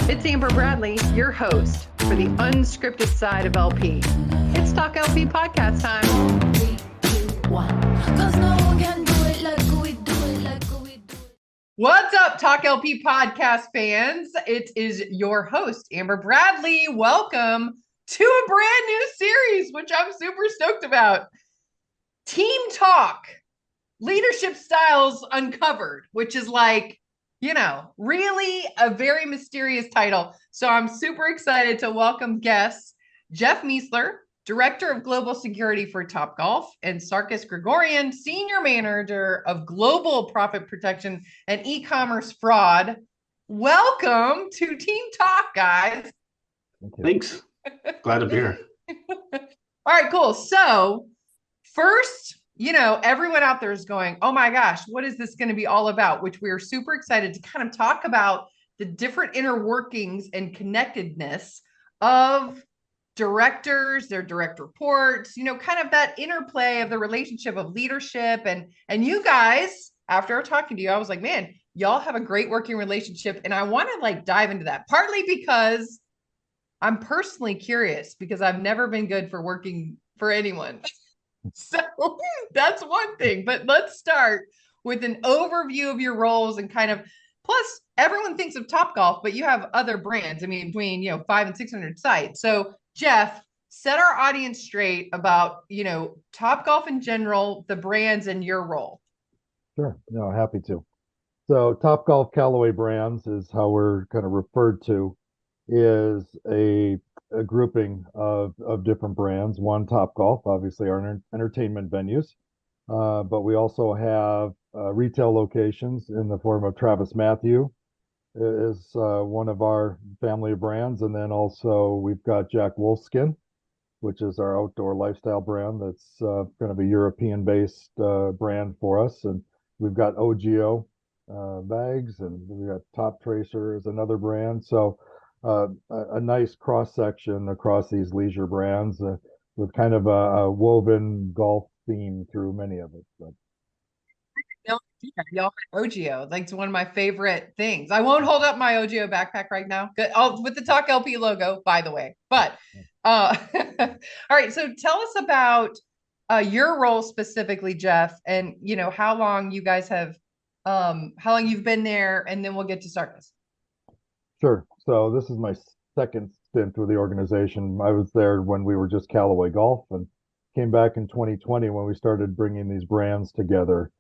It's Amber Bradley, your host for the unscripted side of LP. It's Talk LP podcast time. 3, 2, 1. 'Cause no one can do it like we do it, like we do it. What's up, Talk LP podcast fans? It is your host, Amber Bradley. Welcome to a brand new series, which I'm super stoked about. Team Talk, Leadership Styles Uncovered, which is like, really a very mysterious title. So I'm super excited to welcome guests Jeff Mieseler, Director of Global Security for Topgolf, and Sarkis Grigorian, Senior Manager of Global Profit Protection and E-commerce Fraud. Welcome to Team Talk, guys. Thanks. Glad to be here. All right, cool. So first, everyone out there is going, oh my gosh, what is this going to be all about? Which we are super excited to kind of talk about the different inner workings and connectedness of directors, their direct reports, kind of that interplay of the relationship of leadership. And you guys, after talking to you, I was like, man, y'all have a great working relationship. And I want to dive into that, partly because I'm personally curious, because I've never been good for working for anyone. So that's one thing, but let's start with an overview of your roles and plus everyone thinks of Topgolf, but you have other brands. I mean, between, 500 and 600 sites. So Jeff, set our audience straight about, Topgolf in general, the brands and your role. Sure. No, happy to. So Topgolf Callaway Brands is how we're kind of referred to, is a grouping of different brands. One, Topgolf, obviously our entertainment venues, but we also have retail locations in the form of Travis Matthew is one of our family of brands, and then also we've got Jack Wolfskin, which is our outdoor lifestyle brand. That's kind of a European-based brand for us, and we've got OGO bags, and we've got Top Tracer is another brand. So a nice cross section across these leisure brands with kind of a woven golf theme through many of it. But. Y'all have OGO. It's one of my favorite things. I won't hold up my OGO backpack right now. Good. With the Talk LP logo, by the way. But all right. So tell us about your role specifically, Jeff, and how long you guys have, how long you've been there, and then we'll get to Sarkis. Sure. So this is my second stint with the organization. I was there when we were just Callaway Golf, and came back in 2020 when we started bringing these brands together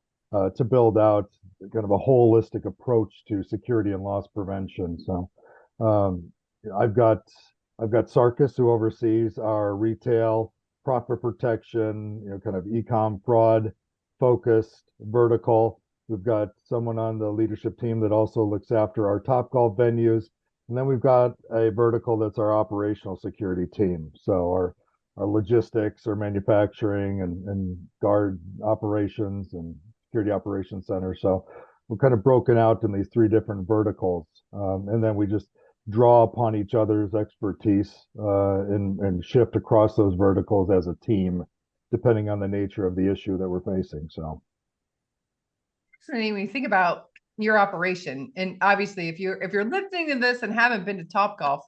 to build out kind of a holistic approach to security and loss prevention. So I've got Sarkis, who oversees our retail, profit protection, kind of e-com fraud focused vertical. We've got someone on the leadership team that also looks after our Topgolf venues. And then we've got a vertical that's our operational security team. So our logistics, our manufacturing and guard operations and security operations center. So we're kind of broken out in these three different verticals. And then we just draw upon each other's expertise and shift across those verticals as a team, depending on the nature of the issue that we're facing. So. When you think about your operation, and obviously if you're listening to this and haven't been to Topgolf,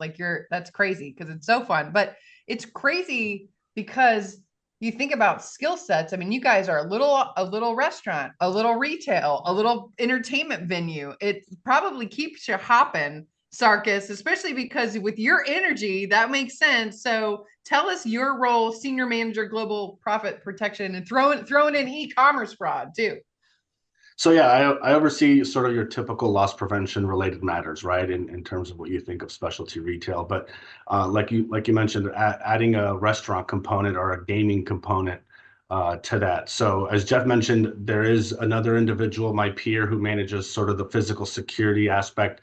that's crazy because it's so fun, but it's crazy because you think about skill sets. I mean, you guys are a little restaurant, a little retail, a little entertainment venue. It probably keeps you hopping, Sarkis, especially because with your energy, that makes sense. So tell us your role, Senior Manager, Global Profit Protection, and throwing in e-commerce fraud too. So yeah, I oversee sort of your typical loss prevention related matters, right? In terms of what you think of specialty retail, but like you mentioned, adding a restaurant component or a gaming component to that. So as Jeff mentioned, there is another individual, my peer, who manages sort of the physical security aspect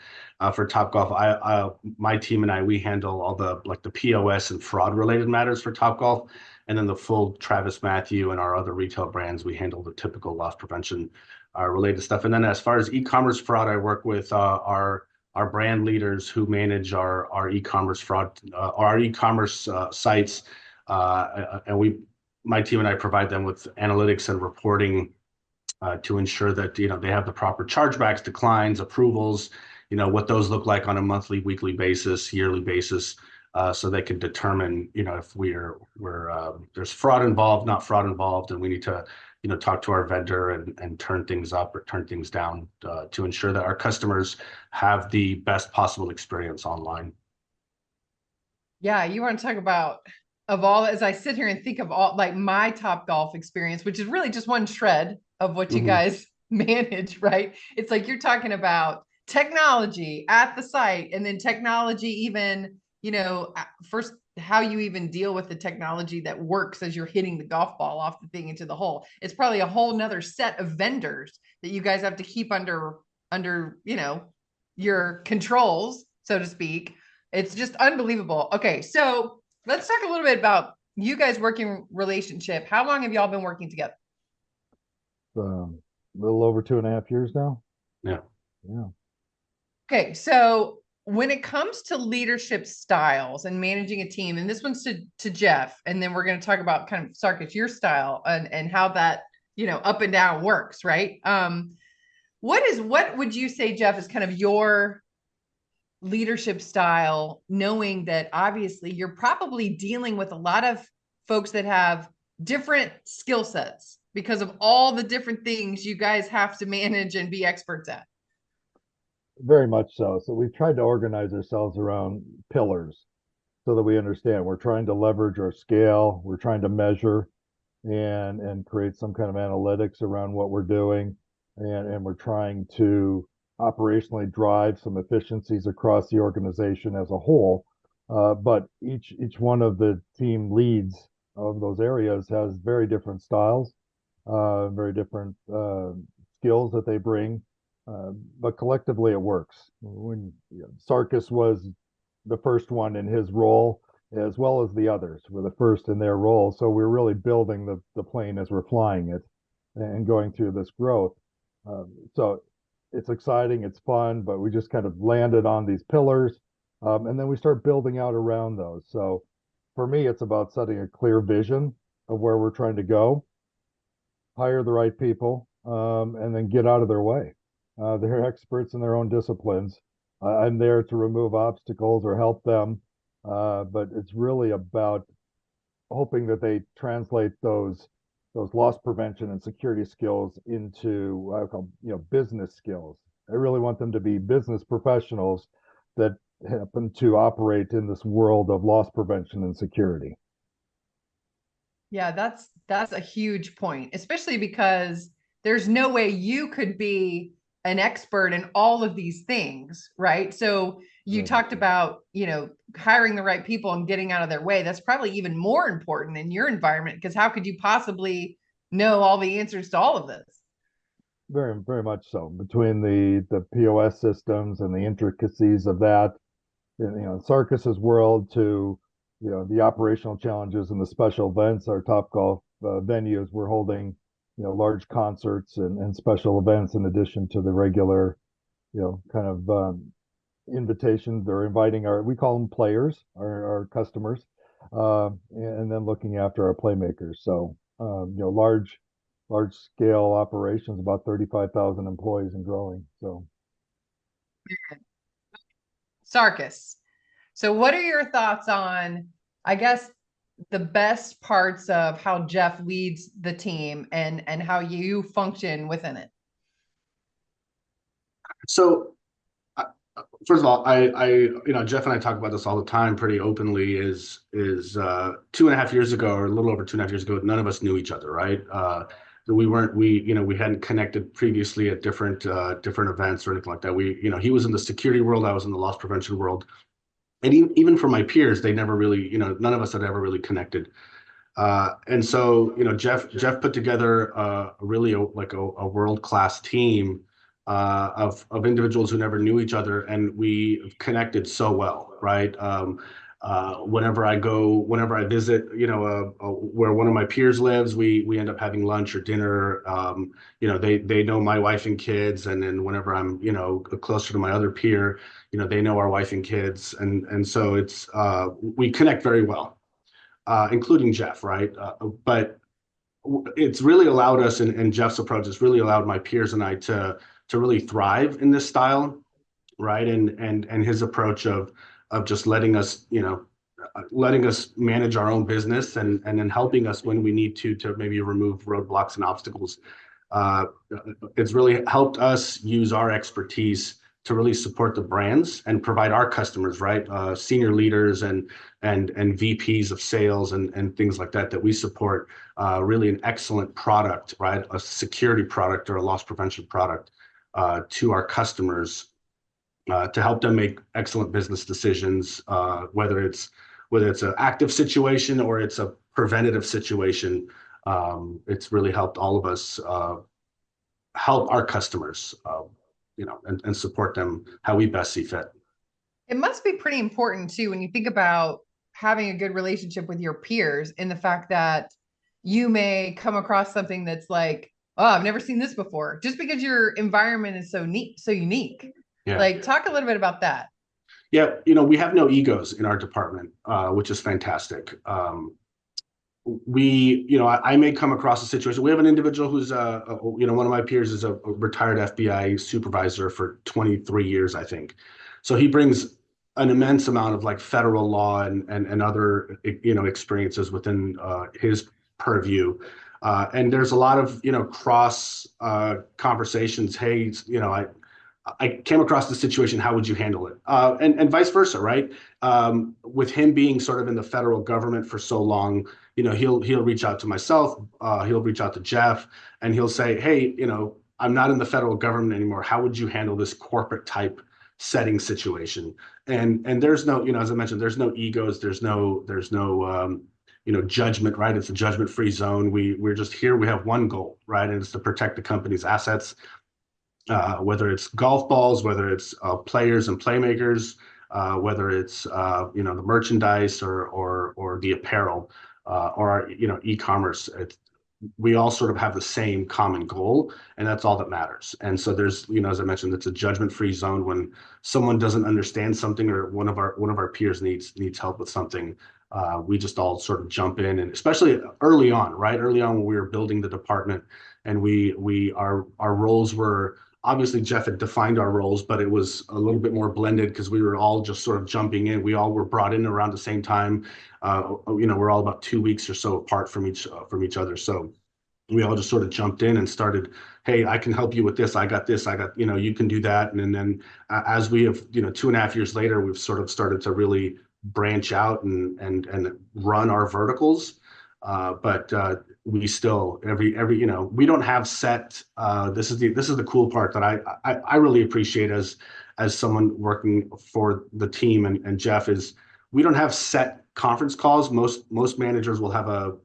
for Topgolf. My team and I, we handle all the POS and fraud related matters for Topgolf, and then the full Travis Matthew and our other retail brands, we handle the typical loss prevention related stuff. And then as far as e-commerce fraud, I work with our brand leaders who manage our e-commerce fraud, our e-commerce sites, and my team and I provide them with analytics and reporting to ensure that they have the proper chargebacks, declines, approvals, what those look like on a monthly, weekly basis, yearly basis, so they can determine, if there's fraud involved, not fraud involved, and we need to, talk to our vendor and turn things up or turn things down to ensure that our customers have the best possible experience online. Yeah, you want to talk about of all as I sit here and think of all like my Topgolf experience, which is really just one shred of what you guys manage, right? It's like you're talking about technology at the site and then technology even, first how you even deal with the technology that works as you're hitting the golf ball off the thing into the hole. It's probably a whole nother set of vendors that you guys have to keep under, your controls, so to speak. It's just unbelievable. Okay, so let's talk a little bit about you guys' working relationship. How long have y'all been working together? A little over 2.5 years now. Yeah. Yeah. Okay, so when it comes to leadership styles and managing a team, and this one's to Jeff, and then we're going to talk about kind of Sarkis, your style and how that, up and down works, right? What would you say, Jeff, is kind of your leadership style, knowing that obviously you're probably dealing with a lot of folks that have different skill sets because of all the different things you guys have to manage and be experts at? Very much so. So we've tried to organize ourselves around pillars so that we understand we're trying to leverage our scale, we're trying to measure and create some kind of analytics around what we're doing, and we're trying to operationally drive some efficiencies across the organization as a whole. But each one of the team leads of those areas has very different styles, very different skills that they bring. But collectively, it works. When Sarkis was the first one in his role, as well as the others were the first in their role. So we're really building the plane as we're flying it and going through this growth. So it's exciting, it's fun, but we just kind of landed on these pillars, and then we start building out around those. So for me, it's about setting a clear vision of where we're trying to go, hire the right people, and then get out of their way. They're experts in their own disciplines. I'm there to remove obstacles or help them, but it's really about hoping that they translate those loss prevention and security skills into what I call business skills. I really want them to be business professionals that happen to operate in this world of loss prevention and security. Yeah, that's a huge point, especially because there's no way you could be an expert in all of these things, right? So you talked about, hiring the right people and getting out of their way. That's probably even more important in your environment because how could you possibly know all the answers to all of this? Very, very much so. Between the POS systems and the intricacies of that, Sarkis's world to the operational challenges and the special events, our Topgolf venues, we're holding large concerts and special events in addition to the regular kind of invitations. They're inviting we call them players, our customers, and then looking after our playmakers. So large scale operations, about 35,000 employees and growing. So Sarkis. So what are your thoughts on, I guess, the best parts of how Jeff leads the team and how you function within it? So first of all, Jeff and I talk about this all the time pretty openly is 2.5 years ago, or a little over 2.5 years ago, none of us knew each other, right? We hadn't connected previously at different events or anything like that. He was in the security world, I was in the loss prevention world. And even for my peers, they never really, none of us had ever really connected. And so, Jeff put together really a world-class team of individuals who never knew each other, and we connected so well, right? Whenever I visit, where one of my peers lives, we end up having lunch or dinner. They know my wife and kids, and then whenever I'm, closer to my other peer, they know our wife and kids, and so we connect very well, including Jeff, right? But it's really allowed us, and Jeff's approach has really allowed my peers and I to really thrive in this style, right? And his approach of just letting us, letting us manage our own business and then helping us when we need to maybe remove roadblocks and obstacles. Uh, it's really helped us use our expertise to really support the brands and provide our customers, right? Senior leaders and VPs of sales and things like that we support really an excellent product, right? A security product or a loss prevention product to our customers to help them make excellent business decisions, whether it's an active situation or it's a preventative situation. It's really helped all of us help our customers, and support them how we best see fit. It must be pretty important too when you think about having a good relationship with your peers in the fact that you may come across something that's like, oh, I've never seen this before, just because your environment is so neat, so unique. Yeah. Like, talk a little bit about that. Yeah, we have no egos in our department, which is fantastic. I may come across a situation. We have an individual who's, one of my peers is a retired FBI supervisor for 23 years, I think. So he brings an immense amount of like federal law and other, experiences within his purview. And there's a lot of, cross conversations. Hey, I came across the situation. How would you handle it? And vice versa, right? With him being sort of in the federal government for so long, he'll reach out to myself, he'll reach out to Jeff, and he'll say, "Hey, I'm not in the federal government anymore. How would you handle this corporate type setting situation?" And there's no, as I mentioned, there's no egos, there's no judgment, right? It's a judgment-free zone. We're just here. We have one goal, right? And it's to protect the company's assets. Whether it's golf balls, whether it's players and playmakers, whether it's the merchandise or the apparel or our e-commerce, we all sort of have the same common goal, and that's all that matters. And so there's, as I mentioned, it's a judgment-free zone. When someone doesn't understand something or one of our peers needs help with something, we just all sort of jump in, and especially early on, right? Early on when we were building the department, and our roles were. Obviously, Jeff had defined our roles, but it was a little bit more blended because we were all just sort of jumping in. We all were brought in around the same time. We're all about 2 weeks or so apart from each other. So we all just sort of jumped in and started, hey, I can help you with this. I got this. I got, you can do that. And then as we have, 2.5 years later, we've sort of started to really branch out and run our verticals. But we still we don't have set. This is the cool part that I really appreciate as someone working for the team and Jeff is we don't have set conference calls. Most managers will have a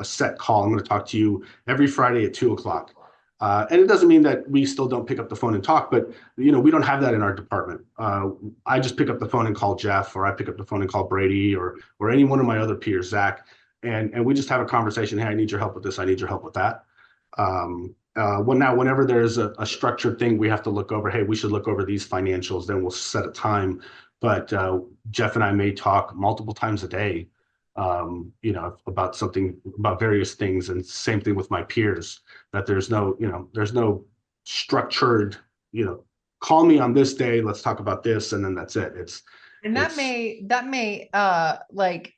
set call. I'm going to talk to you every Friday at 2:00. And it doesn't mean that we still don't pick up the phone and talk, but we don't have that in our department. I just pick up the phone and call Jeff, or I pick up the phone and call Brady, or any one of my other peers, Zach. And we just have a conversation. Hey, I need your help with this. I need your help with that. Whenever there's a structured thing, we have to look over. Hey, we should look over these financials. Then we'll set a time. But Jeff and I may talk multiple times a day, about various things. And same thing with my peers. That there's no structured. Call me on this day. Let's talk about this, and then that's it. That may like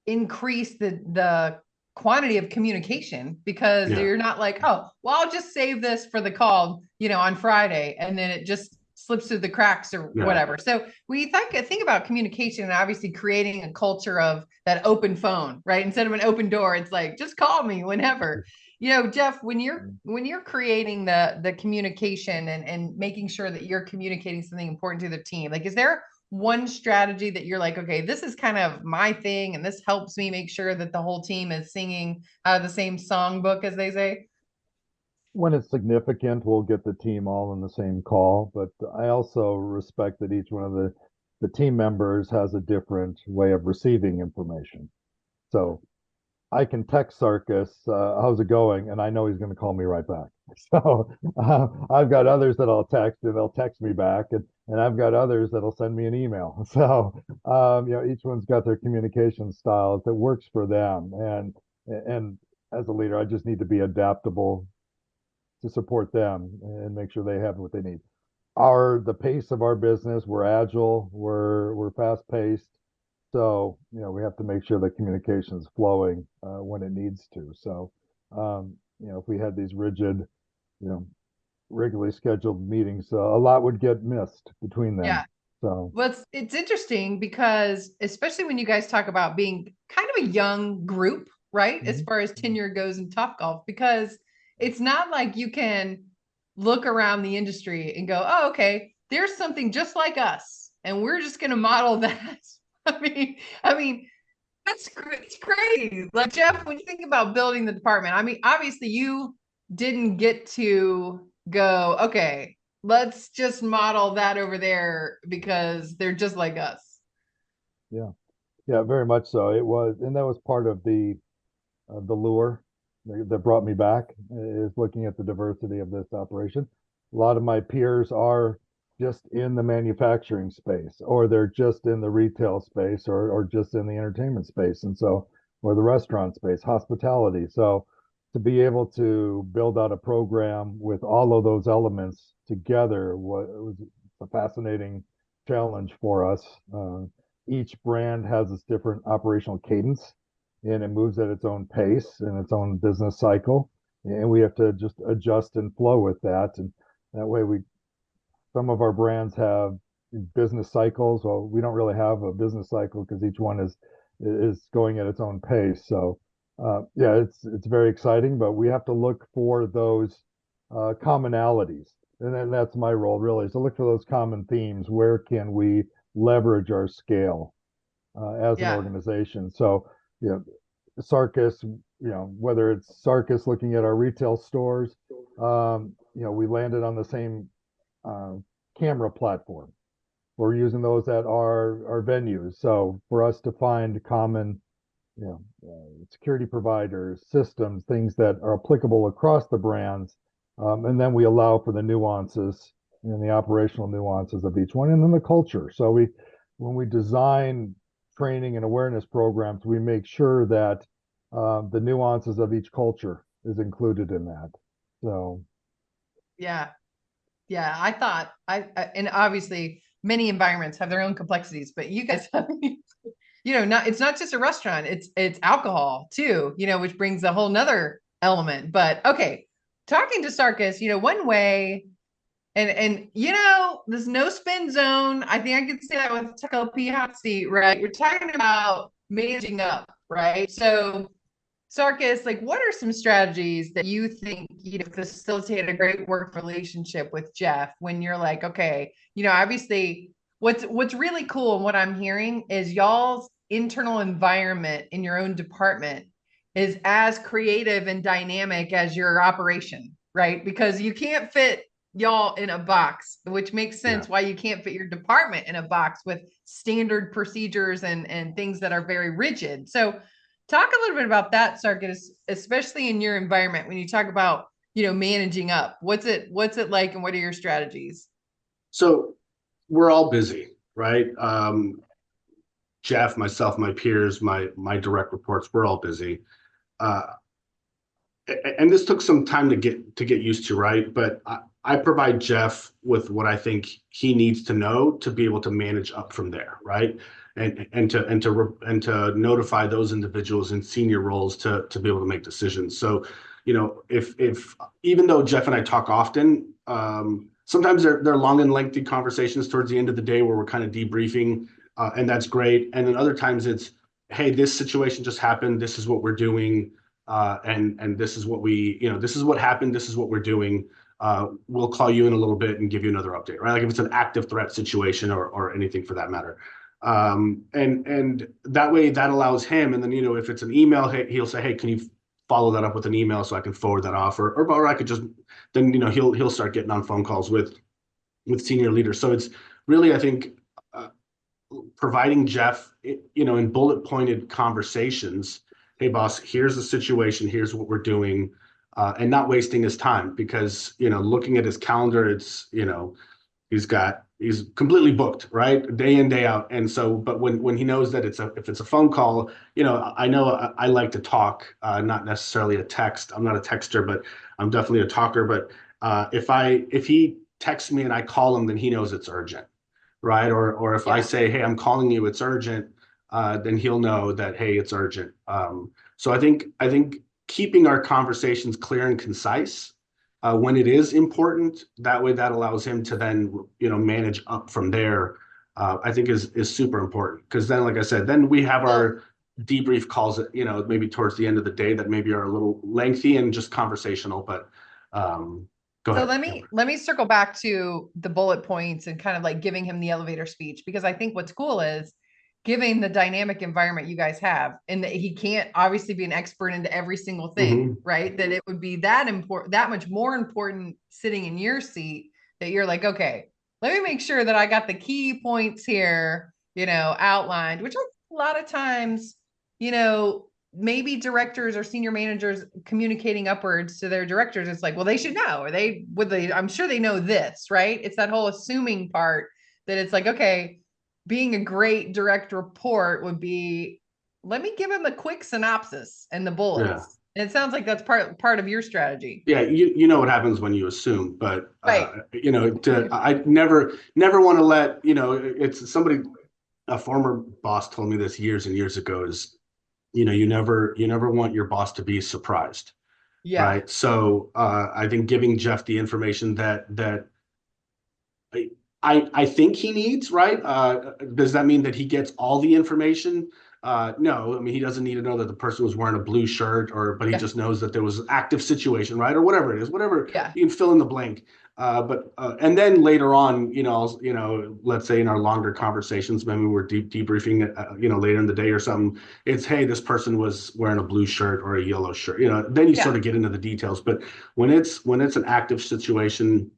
increase the quantity of communication because you're not like, oh, well, I'll just save this for the call, on Friday, and then it just slips through the cracks or whatever. So we think about communication and obviously creating a culture of that open phone, right? Instead of an open door, it's like, just call me whenever. Jeff, when you're creating the communication and making sure that you're communicating something important to the team, like, is there one strategy that you're like, okay, this is kind of my thing, and this helps me make sure that the whole team is singing the same songbook, as they say? When it's significant, we'll get the team all in the same call, but I also respect that each one of the team members has a different way of receiving information. So I can text Sarkis, how's it going? And I know he's going to call me right back. So I've got others that I'll text and they'll text me back. And I've got others that'll send me an email. So, each one's got their communication styles that works for them. And as a leader, I just need to be adaptable to support them and make sure they have what they need. the pace of our business. We're agile, we're fast paced. So, we have to make sure the communication is flowing when it needs to. So, if we had these rigid, you know, regularly scheduled meetings, a lot would get missed between Yeah. them. So, Well, it's interesting because especially when you guys talk about being kind of a young group, right? As mhm. far as tenure goes in Topgolf, because it's not like you can look around the industry and go, oh, okay, there's something just like us, and we're just going to model that. I mean, it's crazy. Like Jeff, when you think about building the department, I mean, obviously you didn't get to go, okay, let's just model that over there because they're just like us. Yeah, yeah, very much so. It was, and that was part of the lure that brought me back is looking at the diversity of this operation. A lot of my peers are just in the manufacturing space, or they're just in the retail space, or just in the entertainment space, and so or the restaurant space, hospitality. So to be able to build out a program with all of those elements together was a fascinating challenge for us. Each brand has its different operational cadence and it moves at its own pace and its own business cycle. And we have to just adjust and flow with that. And that way some of our brands have business cycles. Well, we don't really have a business cycle because each one is going at its own pace. So yeah, it's very exciting, but we have to look for those commonalities. And then that's my role really is to look for those common themes. Where can we leverage our scale as an Yeah. organization? So, you know, Sarkis, whether it's Sarkis looking at our retail stores, we landed on the same uh, camera platform. We're using those at our venues. So for us to find common, security providers, systems, things that are applicable across the brands, and then we allow for the nuances and the operational nuances of each one, and then the culture. So when we design training and awareness programs, we make sure that the nuances of each culture is included in that. So, Yeah. Yeah. I thought and obviously many environments have their own complexities, but you guys have, not it's not just a restaurant, it's alcohol too, which brings a whole nother element. But okay, talking to Sarkis, one way. And this no spin zone. I think I could say that with TalkLP hot seat, right? We're talking about managing up, right? So, Sarkis, like, what are some strategies that you think facilitate a great work relationship with Jeff when you're like, okay, obviously, what's really cool and what I'm hearing is y'all's internal environment in your own department is as creative and dynamic as your operation, right? Because you can't fit y'all in a box, which makes Yeah. sense why you can't fit your department in a box with standard procedures and things that are very rigid. So talk a little bit about that, Sarkis, especially in your environment when you talk about, managing up. What's it like and what are your strategies? So we're all busy, right? Jeff, myself, my peers, my direct reports, we're all busy. Uh, and this took some time to get used to, right? But I provide Jeff with what I think he needs to know to be able to manage up from there, right? And to notify those individuals in senior roles to be able to make decisions. So, if even though Jeff and I talk often, sometimes they're long and lengthy conversations towards the end of the day where we're kind of debriefing, and that's great. And then other times it's, hey, this situation just happened. This is what we're doing, and this is this is what happened. This is what we're doing. We'll call you in a little bit and give you another update, right? Like if it's an active threat situation or anything for that matter. And that way that allows him. And then, if it's an email, he'll say, hey, can you follow that up with an email so I can forward that off, or I could just, then, he'll start getting on phone calls with senior leaders. So it's really, I think, providing Jeff, in bullet pointed conversations, hey boss, here's the situation, here's what we're doing, and not wasting his time because, looking at his calendar, it's, he's completely booked, right? Day in, day out. And so, but when he knows that if it's a phone call, I know I like to talk, not necessarily a text. I'm not a texter, but I'm definitely a talker. But if he texts me and I call him, then he knows it's urgent, right? Or if I say, hey, I'm calling you, it's urgent, then he'll know that, hey, it's urgent. So I think keeping our conversations clear and concise when it is important, that way that allows him to then, manage up from there. I think is super important, because then, like I said, then we have our debrief calls, maybe towards the end of the day, that maybe are a little lengthy and just conversational, but go So ahead. let me circle back to the bullet points and kind of like giving him the elevator speech, because I think what's cool is giving the dynamic environment you guys have, and that he can't obviously be an expert into every single thing, right? That it would be that important, that much more important sitting in your seat, that you're like, okay, let me make sure that I got the key points here, outlined, which a lot of times, maybe directors or senior managers communicating upwards to their directors, it's like, well, they should know, or I'm sure they know this, right? It's that whole assuming part, that it's like, okay, being a great direct report would be, let me give him a quick synopsis and the bullets. Yeah. And it sounds like that's part of your strategy. Yeah, you know what happens when you assume, but Right. I never want to let, it's somebody, a former boss told me this years and years ago, is, you never want your boss to be surprised, Yeah. right? So I think giving Jeff the information that I think he needs, right? Does that mean that he gets all the information? No, I mean, he doesn't need to know that the person was wearing a blue shirt, but he just knows that there was an active situation, right? Or whatever it is, whatever, Yeah. you can fill in the blank. And then later on, let's say in our longer conversations, maybe we're debriefing, later in the day or something, it's, hey, this person was wearing a blue shirt or a yellow shirt, then you sort of get into the details. But when it's an active situation,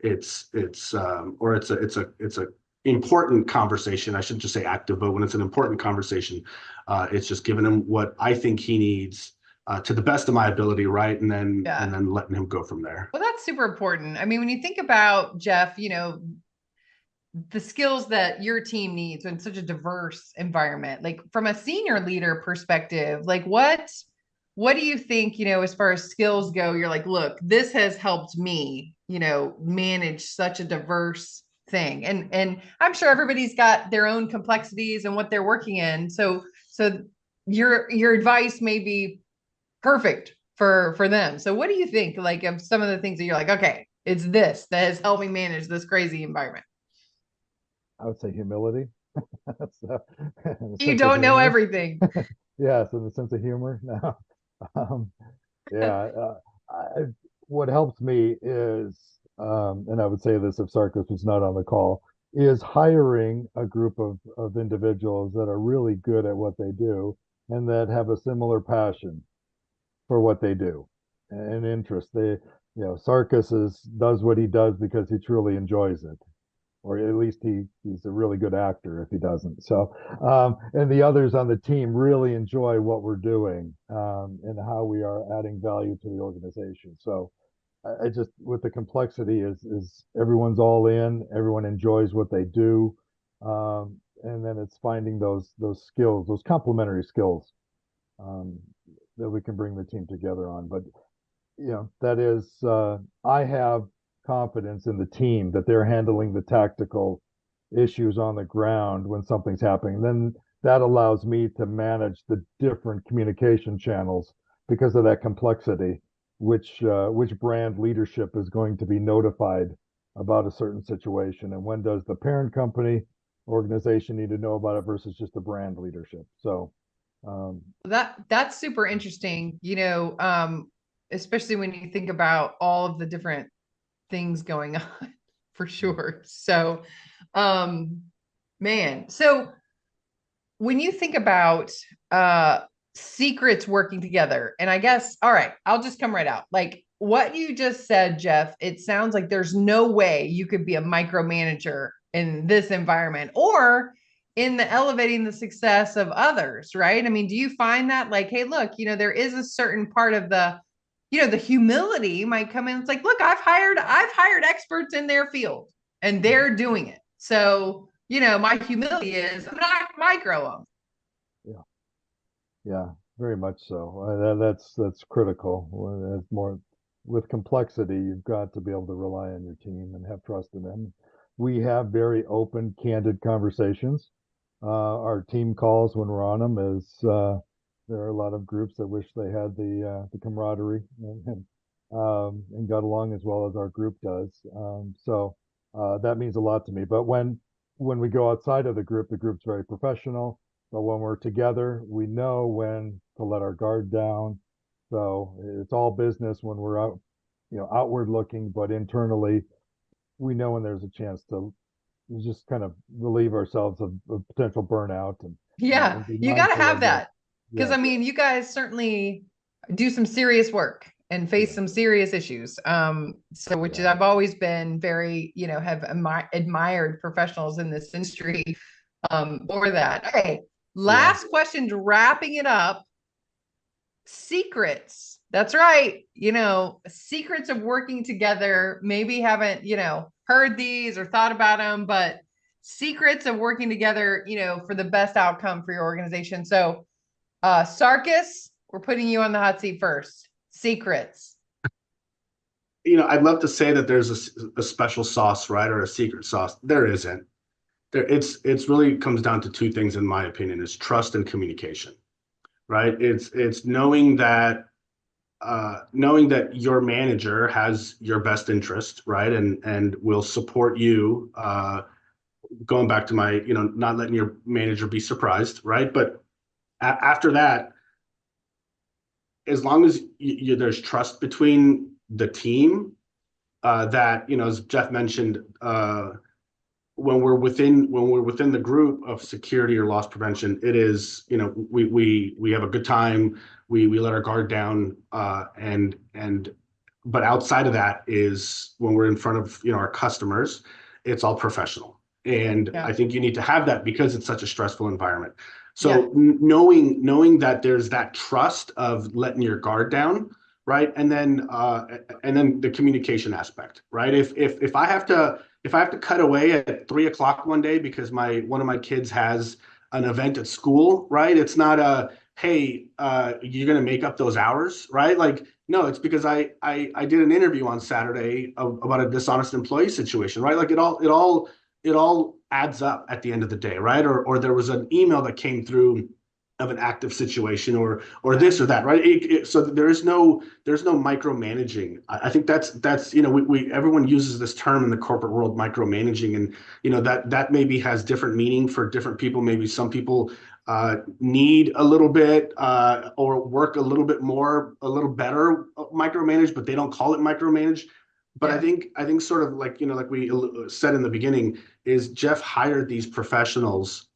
it's a important conversation. I shouldn't just say active, but when it's an important conversation, it's just giving him what I think he needs, to the best of my ability, right? And then letting him go from there. Well, that's super important. I mean, when you think about Jeff, the skills that your team needs in such a diverse environment, like from a senior leader perspective, like what do you think, as far as skills go, you're like, look, this has helped me, manage such a diverse thing. And I'm sure everybody's got their own complexities and what they're working in. So your advice may be perfect for them. So what do you think, like, of some of the things that you're like, okay, it's this that has helped me manage this crazy environment? I would say humility. So, You don't know everything. Yes, in the sense of humor. No. Um, yeah. What helps me is, and I would say this if Sarkis was not on the call, is hiring a group of individuals that are really good at what they do and that have a similar passion for what they do and interest. Sarkis does what he does because he truly enjoys it, or at least he's a really good actor if he doesn't. So, and the others on the team really enjoy what we're doing, and how we are adding value to the organization. So, I just, with the complexity, is everyone's all in, everyone enjoys what they do, and then it's finding those skills, those complementary skills, um, that we can bring the team together on. But that is, I have confidence in the team that they're handling the tactical issues on the ground when something's happening. Then that allows me to manage the different communication channels because of that complexity, which brand leadership is going to be notified about a certain situation, and when does the parent company organization need to know about it versus just the brand leadership. So That's super interesting, especially when you think about all of the different things going on, for sure. So, man, so when you think about secrets working together, and I guess, all right, I'll just come right out. Like what you just said, Jeff, it sounds like there's no way you could be a micromanager in this environment or in the elevating the success of others, right? I mean, do you find that, like, hey, look, there is a certain part of the humility might come in. It's like, look, I've hired experts in their field and they're doing it. So, my humility is I'm not micro them. yeah, yeah, very much so. That's critical. That's more with complexity, you've got to be able to rely on your team and have trust in them. We have very open, candid conversations. Our team calls when we're on them is there are a lot of groups that wish they had the camaraderie and got along as well as our group does. So that means a lot to me. But when we go outside of the group's very professional. But when we're together, we know when to let our guard down. So it's all business when we're out, outward looking, but internally, we know when there's a chance to just kind of relieve ourselves of potential burnout Yeah, and be you got to mindful have of that. that because Yeah, I mean, you guys certainly do some serious work and face yeah, some serious issues. So which is yeah. I've always been very, have admired professionals in this industry for that. Okay, Yeah. last question, wrapping it up. Secrets. That's right. Secrets of working together. Maybe haven't, heard these or thought about them, but secrets of working together, for the best outcome for your organization. So, Sarkis, we're putting you on the hot seat first. Secrets. I'd love to say that there's a special sauce, right, or a secret sauce. There isn't. It's really comes down to two things, in my opinion: is trust and communication, right? It's knowing that your manager has your best interest, right, and will support you. Going back to my, not letting your manager be surprised, right? But after that, as long as there's trust between the team, that as Jeff mentioned, when we're within the group of security or loss prevention, it is, we have a good time, we let our guard down, and but outside of that is when we're in front of our customers, it's all professional. And Yeah. I think you need to have that because it's such a stressful environment. Yeah. So knowing that there's that trust of letting your guard down, right? And then the communication aspect, right? If I have to cut away at 3 o'clock one day because one of my kids has an event at school, right? It's not hey, you're gonna make up those hours, right? Like, no, it's because I did an interview on Saturday about a dishonest employee situation, right? Like it all adds up at the end of the day, right? Or there was an email that came through of an active situation or this or that, right? So there's no micromanaging. I think that's we everyone uses this term in the corporate world, micromanaging, and that maybe has different meaning for different people. Maybe some people need a little bit or work a little bit more, a little better micromanage, but they don't call it micromanage. But Yeah. I think sort of like like we said in the beginning, is Jeff hired these professionals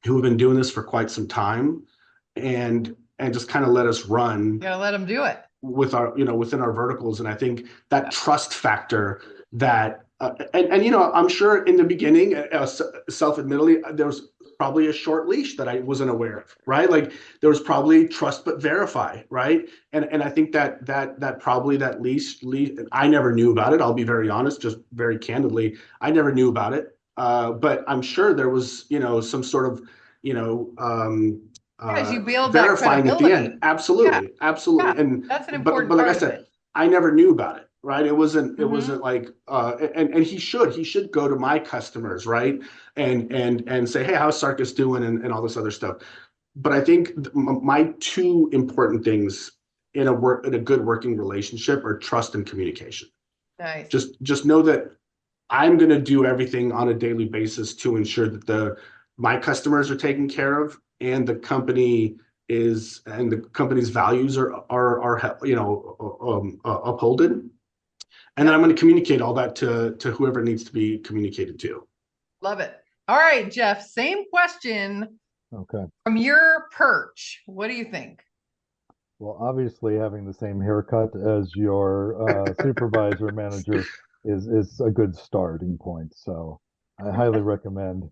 who have been doing this for quite some time and just kind of let us run You gotta let them do it. with our within our verticals. And I think that trust factor that and I'm sure in the beginning, self-admittedly, there was probably a short leash that I wasn't aware of, right? Like there was probably trust but verify, right? And I think that probably that leash I never knew about it. I'll be very honest, just very candidly, I never knew about it. But I'm sure there was some sort of you know um As you build that verifying at the credibility. end. Yeah. Absolutely, Yeah. absolutely. And That's an but important like I part of said, it. I never knew about it, right? It wasn't Mhm. like and he should go to my customers, right? And say, hey, how's Sarkis doing, and all this other stuff. But I think my two important things in a good working relationship are trust and communication. Nice. Just know that I'm going to do everything on a daily basis to ensure that my customers are taken care of, and the company's values are upholded. And then I'm Yep. going to communicate all that to whoever needs to be communicated to. Love it. All right, Jeff, same question Okay. from your perch. What do you think? Well, obviously, having the same haircut as your supervisor manager is a good starting point. So I highly recommend.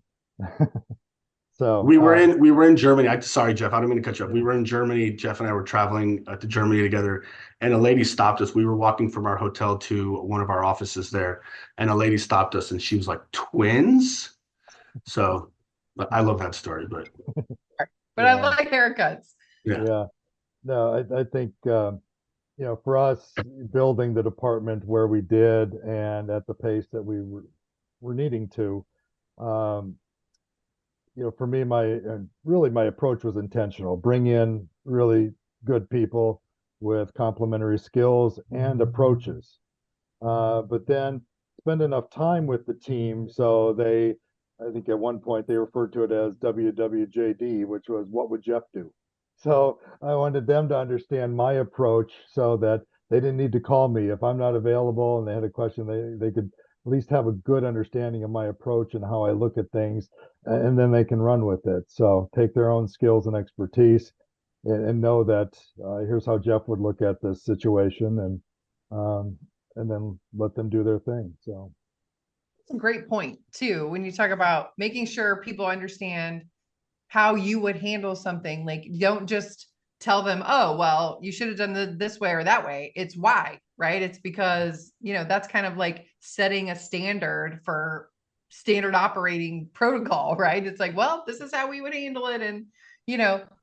So We were in Germany. Sorry, Jeff, I don't mean to cut you off. We yeah. were in Germany. Jeff and I were traveling to Germany together, and a lady stopped us. We were walking from our hotel to one of our offices there, and a lady stopped us, and she was like, "Twins?" So, but I love that story. But But I Yeah, like haircuts. yeah, yeah. No, I think for us, building the department where we did and at the pace that we were needing to, um, for me, my approach was intentional. Bring in really good people with complementary skills and approaches, but then spend enough time with the team so I think at one point they referred to it as WWJD, which was what would Jeff do? So I wanted them to understand my approach so that they didn't need to call me if I'm not available and they had a question. They could at least have a good understanding of my approach and how I look at things, and then they can run with it. So take their own skills and expertise, and know that here's how Jeff would look at this situation, and then let them do their thing. So That's a great point too. When you talk about making sure people understand how you would handle something, like don't just tell them, oh, well, you should have done this way or that way. It's why, right? It's because, that's kind of like setting a standard for standard operating protocol, right? It's like, well, this is how we would handle it. And,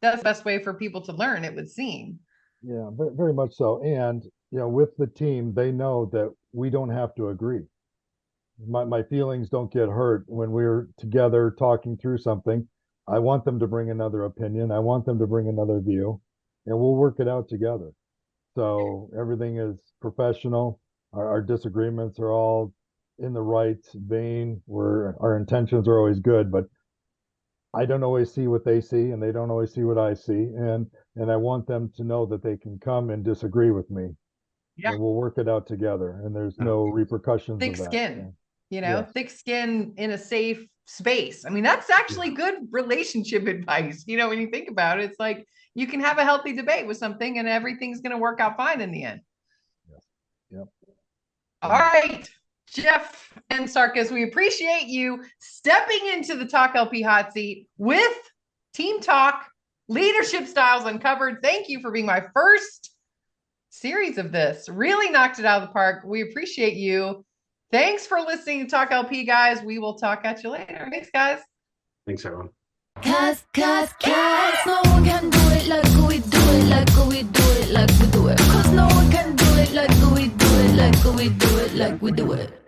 that's the best way for people to learn, it would seem. yeah, very, very much so. And with the team, they know that we don't have to agree. My feelings don't get hurt when we're together talking through something. I want them to bring another opinion. I want them to bring another view, and we'll work it out together. So everything is professional. Our disagreements are all in the right vein, where our intentions are always good, but I don't always see what they see, and they don't always see what I see. And I want them to know that they can come and disagree with me, Yeah. and we'll work it out together. And there's no repercussions Thick of that. skin, Yes. thick skin in a safe space. I mean, that's actually good relationship advice. When you think about it, it's like you can have a healthy debate with something and everything's going to work out fine in the end. Yes. Yep. All right, Jeff and Sarkis, we appreciate you stepping into the Talk LP hot seat with Team Talk Leadership Styles Uncovered. Thank you for being my first series of this. Really knocked it out of the park. We appreciate you. Thanks for listening to Talk LP, guys. We will talk at you later. Thanks, guys. Thanks, everyone. Cause no one can do it like we do it, like we do it, like we do it. Cause no one can do it like we do it, like we do it, like we do it.